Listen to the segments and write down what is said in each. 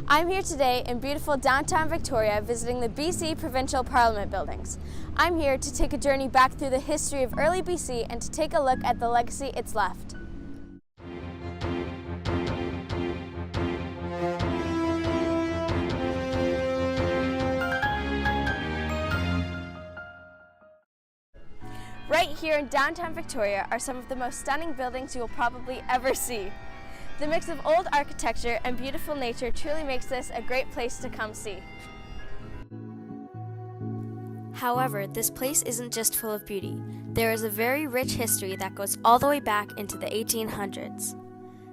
I'm here today in beautiful downtown Victoria visiting the BC Provincial Parliament buildings. I'm here to take a journey back through the history of early BC and to take a look at the legacy it's left. Right here in downtown Victoria are some of the most stunning buildings you will probably ever see. The mix of old architecture and beautiful nature truly makes this a great place to come see. However, this place isn't just full of beauty. There is a very rich history that goes all the way back into the 1800s.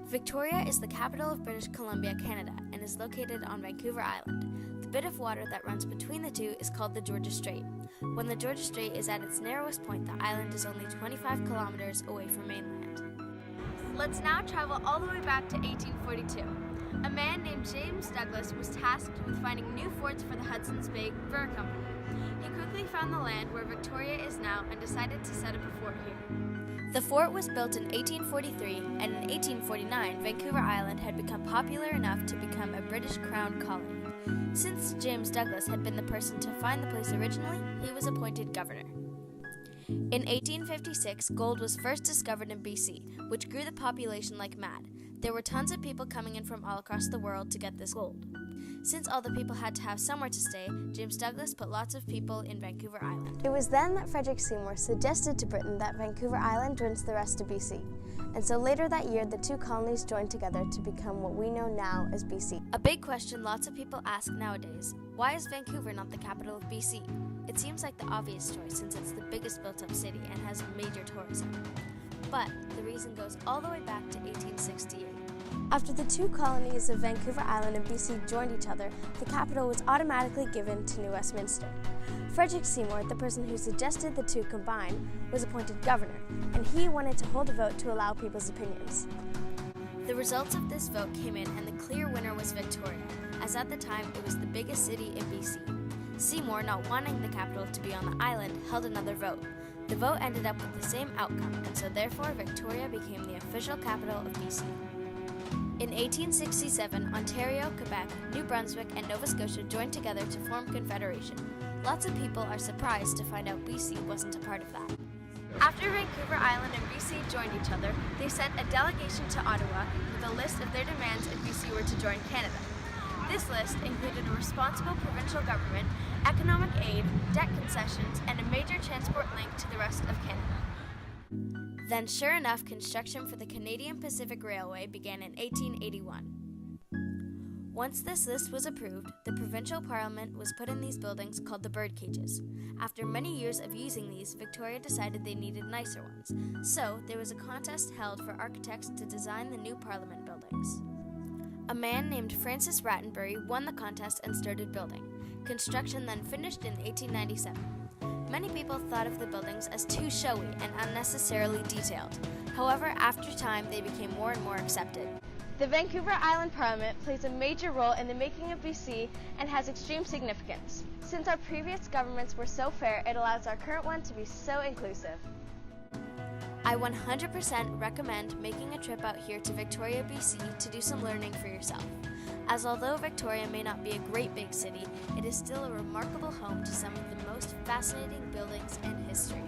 Victoria is the capital of British Columbia, Canada, and is located on Vancouver Island. The bit of water that runs between the two is called the Georgia Strait. When the Georgia Strait is at its narrowest point, the island is only 25 kilometers away from mainland. Let's now travel all the way back to 1842. A man named James Douglas was tasked with finding new forts for the Hudson's Bay Fur Company. He quickly found the land where Victoria is now and decided to set up a fort here. The fort was built in 1843, and in 1849, Vancouver Island had become popular enough to become a British Crown colony. Since James Douglas had been the person to find the place originally, he was appointed governor. In 1856, gold was first discovered in BC, which grew the population like mad. There were tons of people coming in from all across the world to get this gold. Since all the people had to have somewhere to stay, James Douglas put lots of people in Vancouver Island. It was then that Frederick Seymour suggested to Britain that Vancouver Island joins the rest of BC. And so later that year, the two colonies joined together to become what we know now as BC. A big question lots of people ask nowadays: why is Vancouver not the capital of BC? It seems like the obvious choice since it's the biggest built-up city and has major tourism. But the reason goes all the way back to 1868. After the two colonies of Vancouver Island and BC joined each other, the capital was automatically given to New Westminster. Frederick Seymour, the person who suggested the two combine, was appointed governor, and he wanted to hold a vote to allow people's opinions. The results of this vote came in, and the clear winner was Victoria, as at the time it was the biggest city in BC. Seymour, not wanting the capital to be on the island, held another vote. The vote ended up with the same outcome, and so therefore Victoria became the official capital of BC. In 1867, Ontario, Quebec, New Brunswick, and Nova Scotia joined together to form Confederation. Lots of people are surprised to find out BC wasn't a part of that. After Vancouver Island and BC joined each other, they sent a delegation to Ottawa with a list of their demands if BC were to join Canada. This list included a responsible provincial government, economic aid, debt concessions, and a major transport link to the rest of Canada. Then, sure enough, construction for the Canadian Pacific Railway began in 1881. Once this list was approved, the provincial parliament was put in these buildings called the bird cages. After many years of using these, Victoria decided they needed nicer ones, so there was a contest held for architects to design the new parliament buildings. A man named Francis Rattenbury won the contest and started building. Construction then finished in 1897. Many people thought of the buildings as too showy and unnecessarily detailed. However, after time, they became more and more accepted. The Vancouver Island Parliament plays a major role in the making of BC and has extreme significance. Since our previous governments were so fair, it allows our current one to be so inclusive. I 100% recommend making a trip out here to Victoria, BC to do some learning for yourself. As although Victoria may not be a great big city, it is still a remarkable home to some of the most fascinating buildings in history.